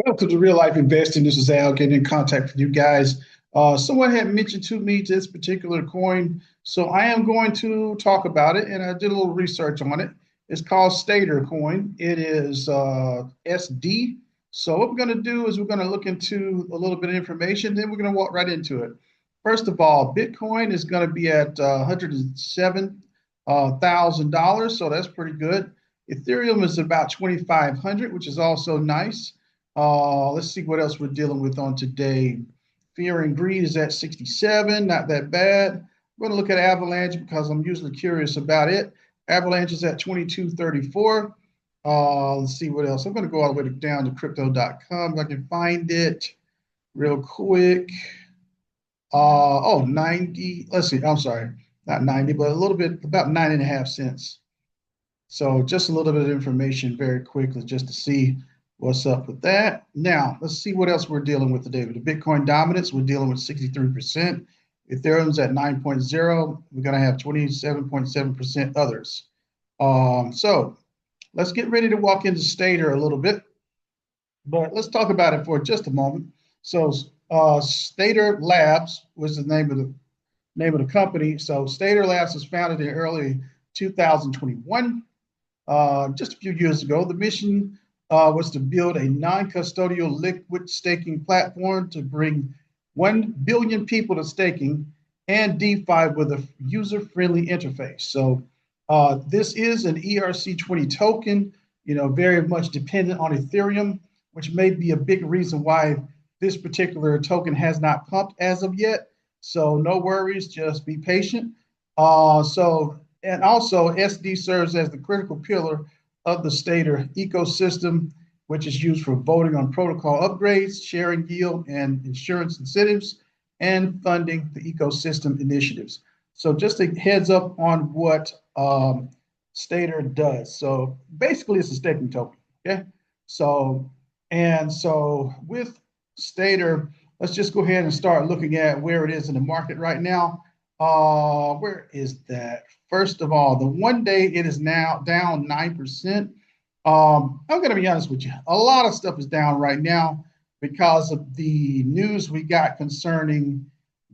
Welcome to Real Life Investing. This is Al getting in contact with you guys. Someone had mentioned to me this particular coin, so I am going to talk about it, and I did a little research on it. It's called Statercoin. It is SD. So what we're going to do is we're going to look into a little bit of information, then we're going to walk right into it. First of all, Bitcoin is going to be at $107,000, so that's pretty good. Ethereum is about 2,500, which is also nice. Let's see what else we're dealing with on today. Fear and greed is at 67, not that bad. I'm going to look at Avalanche because I'm usually curious about it. Avalanche is at 2234. Let's see what else. I'm going to go all the way down to crypto.com if I can find it real quick. 90. Let's see. I'm sorry, not 90, but a little bit, about 9.5 cents. So just a little bit of information very quickly just to see what's up with that. Now, let's see what else we're dealing with today. With the Bitcoin dominance, we're dealing with 63%. Ethereum's at 9.0. We're going to have 27.7% others. So let's get ready to walk into Stader a little bit. But let's talk about it for just a moment. So Stader Labs was the name of the company. So Stader Labs was founded in early 2021. Just a few years ago. The mission was to build a non-custodial liquid staking platform to bring 1 billion people to staking and DeFi with a user-friendly interface. So this is an ERC20 token, very much dependent on Ethereum, which may be a big reason why this particular token has not pumped as of yet. So no worries, just be patient. And also SD serves as the critical pillar of the Stader ecosystem, which is used for voting on protocol upgrades, sharing yield and insurance incentives, and funding the ecosystem initiatives. So just a heads up on what Stader does. So basically it's a staking token, okay? So with Stader, let's just go ahead and start looking at where it is in the market right now. Where is that? First of all, the 1 day it is now down 9%. I'm going to be honest with you. A lot of stuff is down right now because of the news we got concerning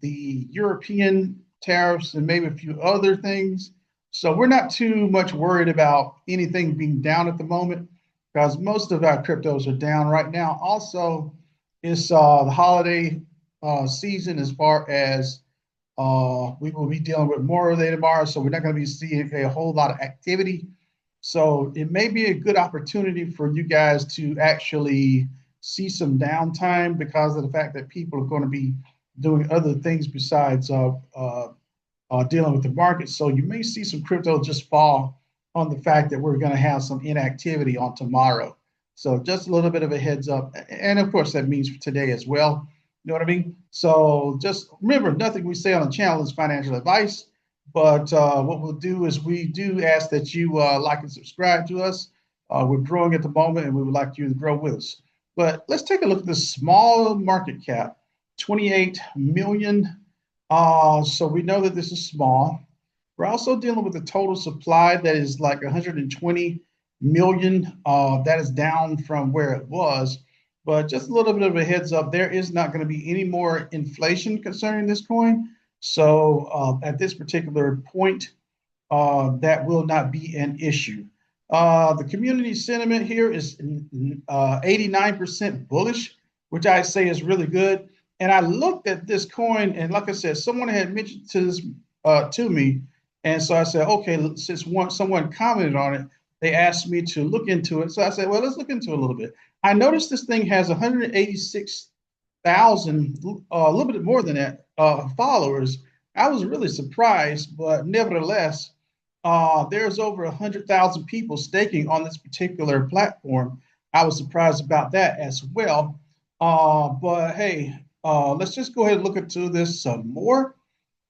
the European tariffs and maybe a few other things. So we're not too much worried about anything being down at the moment because most of our cryptos are down right now. Also, it's the holiday season as far as we will be dealing with Memorial Day tomorrow, so we're not going to be seeing a whole lot of activity. So it may be a good opportunity for you guys to actually see some downtime because of the fact that people are going to be doing other things besides dealing with the market. So you may see some crypto just fall on the fact that we're going to have some inactivity on tomorrow. So just a little bit of a heads up. And of course, that means for today as well. You know what I mean? So just remember, nothing we say on the channel is financial advice. But what we'll do is we do ask that you like and subscribe to us. We're growing at the moment, and we would like you to grow with us. But let's take a look at this small market cap, 28 million. So we know that this is small. We're also dealing with a total supply that is like 120 million. That is down from where it was. But just a little bit of a heads up, there is not going to be any more inflation concerning this coin. So at this particular point, that will not be an issue. The community sentiment here is 89% bullish, which I say is really good. And I looked at this coin, and like I said, someone had mentioned to me, and so I said, okay, since someone commented on it, they asked me to look into it. So I said, well, let's look into it a little bit. I noticed this thing has 186,000, a little bit more than that, followers. I was really surprised, but nevertheless, there's over 100,000 people staking on this particular platform. I was surprised about that as well. But hey, let's just go ahead and look into this some more.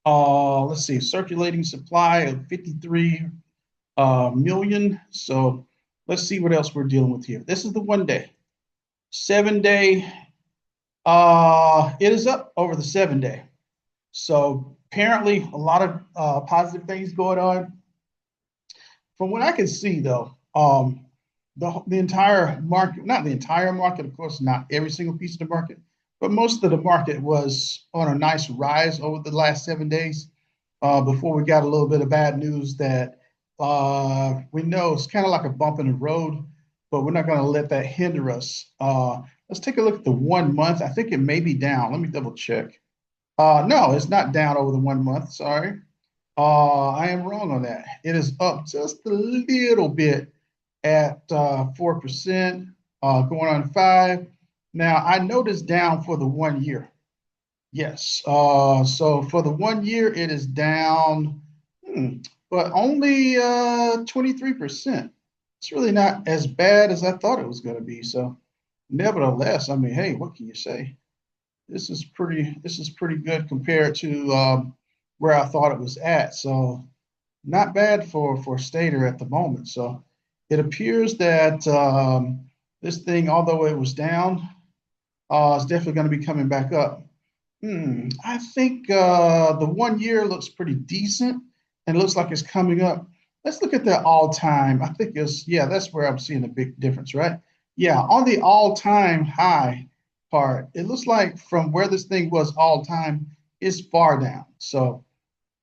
Let's see, circulating supply of 53 million. So let's see what else we're dealing with here. This is the 1 day. 7 day, it is up over the 7 day. So apparently a lot of positive things going on. From what I can see though, the entire market, not the entire market, of course, not every single piece of the market, but most of the market was on a nice rise over the last 7 days before we got a little bit of bad news that we know it's kind of like a bump in the road, but we're not going to let that hinder us. Let's take a look at the 1 month. I think it may be down. Let me double check. No, it's not down over the 1 month. Sorry. I am wrong on that. It is up just a little bit at 4%, going on 5. Now, I noticed down for the 1 year. Yes. So for the 1 year, it is down, but only 23%. It's really not as bad as I thought it was going to be. So nevertheless, I mean, hey, what can you say? This is pretty good compared to where I thought it was at. So not bad for Stader at the moment. So it appears that this thing, although it was down, is definitely going to be coming back up. I think the 1 year looks pretty decent and looks like it's coming up. Let's look at the all-time. I think that's where I'm seeing a big difference, right? Yeah, on the all-time high part, it looks like from where this thing was all-time is far down. So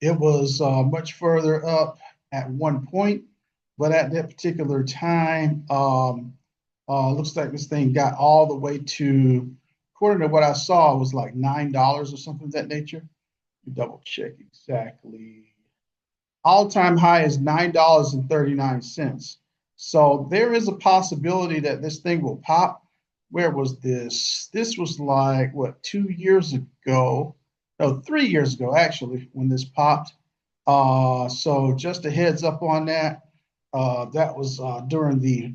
it was much further up at one point, but at that particular time, looks like this thing got all the way to, according to what I saw, it was like $9 or something of that nature. Double check exactly. All-time high is $9.39. So there is a possibility that this thing will pop. Where was this? This was like, what, 2 years ago? No, 3 years ago, actually, when this popped. So just a heads up on that. That was during the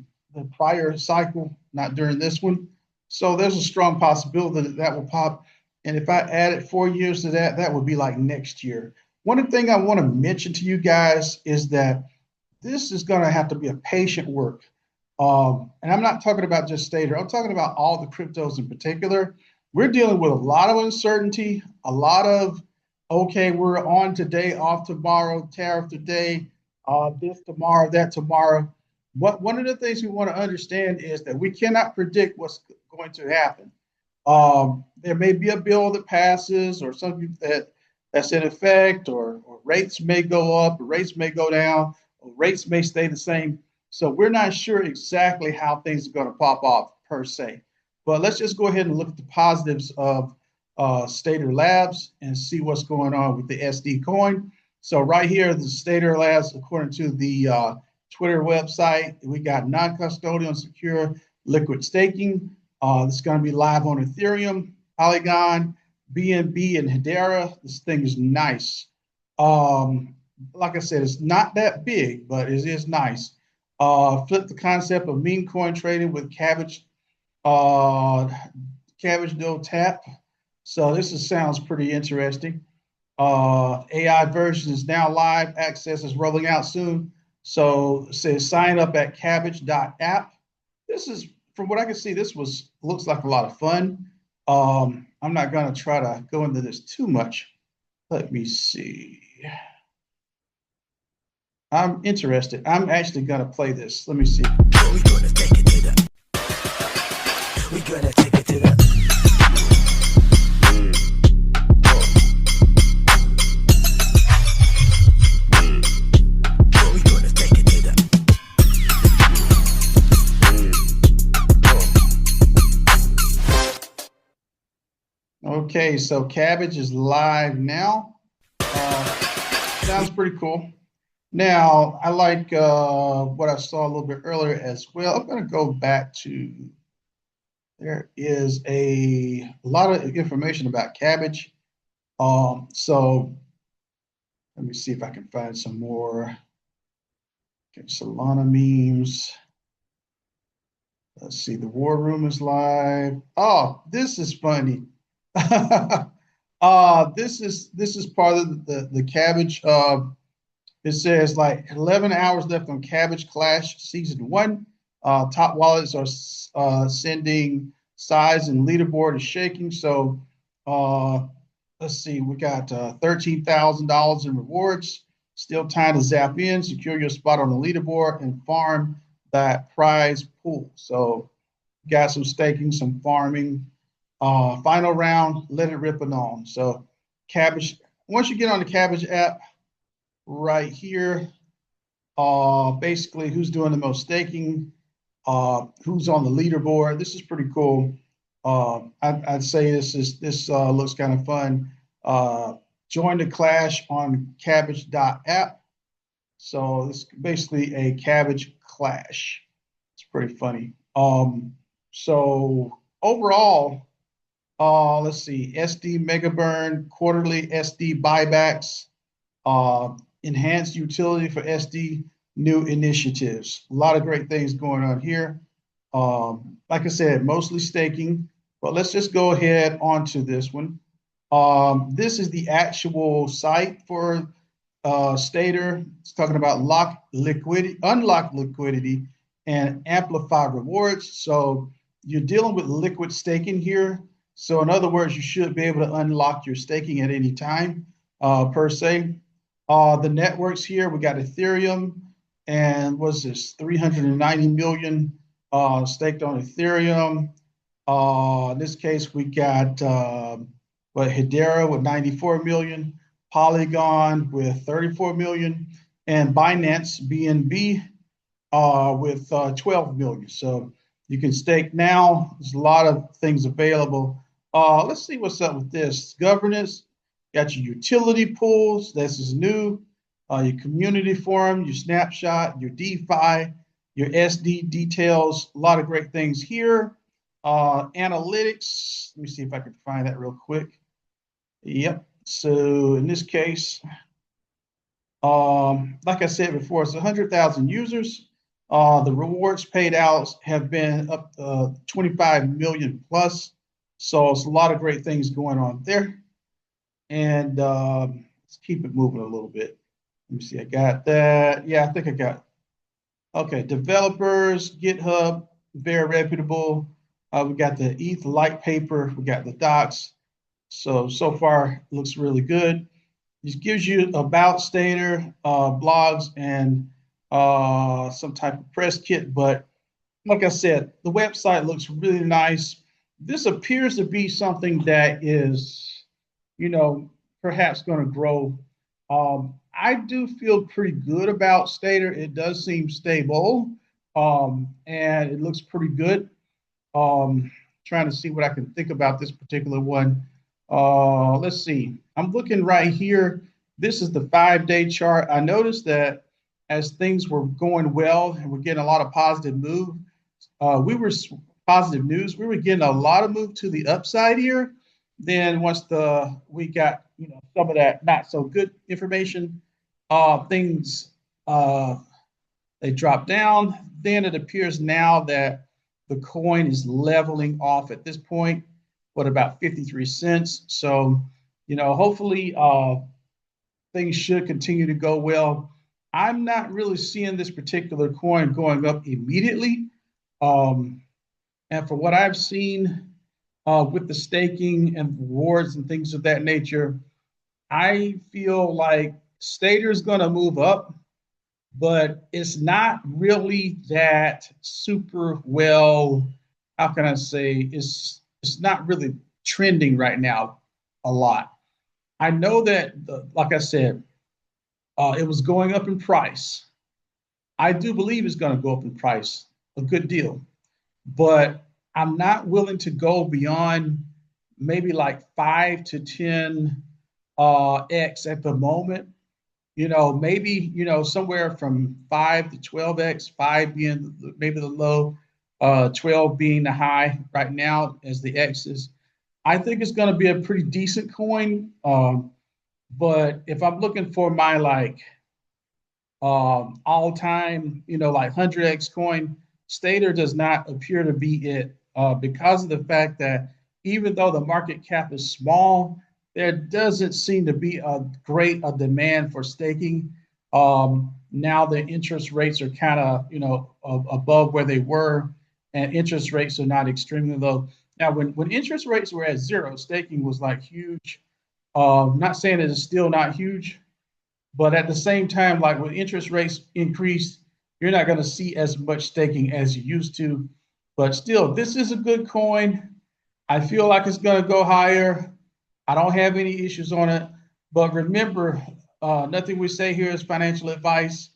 prior cycle, not during this one. So there's a strong possibility that that will pop. And if I added 4 years to that, that would be like next year. One thing I want to mention to you guys is that this is going to have to be a patient work. And I'm not talking about just Stader. I'm talking about all the cryptos in particular. We're dealing with a lot of uncertainty, a lot of, okay, we're on today, off tomorrow, tariff today, this tomorrow, that tomorrow. One of the things we want to understand is that we cannot predict what's going to happen. There may be a bill that passes or something that's in effect, or rates may go up, or rates may go down, or rates may stay the same. So we're not sure exactly how things are going to pop off per se. But let's just go ahead and look at the positives of Stader Labs and see what's going on with the SD coin. So right here, the Stader Labs, according to the Twitter website, we got non-custodial secure liquid staking. This is going to be live on Ethereum, Polygon, BNB, and Hedera. This thing is nice. Like I said, it's not that big, but it is nice. Flip the concept of meme coin trading with Cabbage Dough Tap. So this sounds pretty interesting. AI version is now live. Access is rolling out soon. So it says sign up at cabbage.app. This is, from what I can see, looks like a lot of fun. I'm not going to try to go into this too much. Let me see. I'm interested. I'm actually going to play this. Let me see. We're going to take it to the. We're going to take it to the. Okay, so Cabbage is live now. Sounds pretty cool. Now, I like what I saw a little bit earlier as well. I'm going to go back to, there is a lot of information about Cabbage. So let me see if I can find some more. Okay, Solana memes. Let's see, the War Room is live. Oh, this is funny. This is part of the Cabbage. It says like 11 hours left on Cabbage Clash Season 1. Top wallets are sending size and leaderboard is shaking. So let's see, we got $13,000 in rewards. Still time to zap in, secure your spot on the leaderboard, and farm that prize pool. So got some staking, some farming. Final round, let it rip and on. So Cabbage, once you get on the Cabbage app right here, basically who's doing the most staking, who's on the leaderboard. This is pretty cool. I'd say this looks kind of fun. Join the clash on cabbage.app. So it's basically a cabbage clash. It's pretty funny. So overall, let's see, SD mega burn, quarterly SD buybacks, uh, enhanced utility for SD, new initiatives. A lot of great things going on here. Like I said, mostly staking, but let's just go ahead onto this one. This is the actual site for Stader. It's talking about lock liquidity, unlock liquidity, and amplify rewards. So you're dealing with liquid staking here. So in other words, you should be able to unlock your staking at any time, per se. The networks here, we got Ethereum, and what's this? 390 million staked on Ethereum. In this case, we got Hedera with 94 million, Polygon with 34 million, and Binance BNB with 12 million. So you can stake now. There's a lot of things available. Let's see what's up with this. Governance, got your utility pools. This is new. Your community forum, your snapshot, your DeFi, your SD details. A lot of great things here. Analytics. Let me see if I can find that real quick. Yep. So in this case, like I said before, it's 100,000 users. The rewards paid out have been up 25 million plus. So it's a lot of great things going on there. And let's keep it moving a little bit. Let me see, I got that. Yeah, I think I got it. Okay, developers, GitHub, very reputable. We got the ETH light paper, we got the docs. So far, looks really good. This gives you about Stader, blogs, and some type of press kit. But like I said, the website looks really nice. This appears to be something that is, perhaps going to grow. I do feel pretty good about Stader. It does seem stable, and it looks pretty good. Trying to see what I can think about this particular one. Let's see. I'm looking right here. This is the 5-day chart. I noticed that as things were going well and we're getting a lot of positive move, positive news. We were getting a lot of move to the upside here. Then once we got some of that not so good information, things they dropped down. Then it appears now that the coin is leveling off at this point. What, about 53 cents? So hopefully things should continue to go well. I'm not really seeing this particular coin going up immediately. And for what I've seen with the staking and rewards and things of that nature, I feel like Stader is going to move up, but it's not really that super well. How can I say? It's not really trending right now a lot. I know that, like I said, it was going up in price. I do believe it's going to go up in price a good deal, but I'm not willing to go beyond maybe like 5 to 10 X at the moment. Maybe, somewhere from 5 to 12X, 5 being maybe the low, 12 being the high right now as the X's. I think it's going to be a pretty decent coin. But if I'm looking for my all time, like 100X coin, Stader does not appear to be it because of the fact that even though the market cap is small, there doesn't seem to be a great demand for staking. Now the interest rates are kind of, above where they were, and interest rates are not extremely low. Now, when interest rates were at zero, staking was like huge. Not saying that it's still not huge, but at the same time, like when interest rates increased, you're not going to see as much staking as you used to. But still, this is a good coin. I feel like it's going to go higher. I don't have any issues on it. But remember, nothing we say here is financial advice.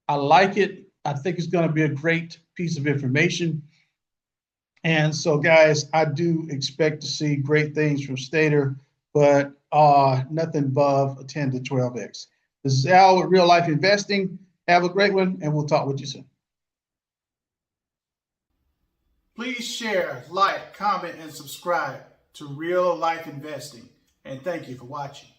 I like it. I think it's going to be a great piece of information. And so, guys, I do expect to see great things from Stader, but nothing above a 10 to 12x. This is Al with Real Life Investing. Have a great one, and we'll talk with you soon. Please share, like, comment, and subscribe to Real Life Investing. And thank you for watching.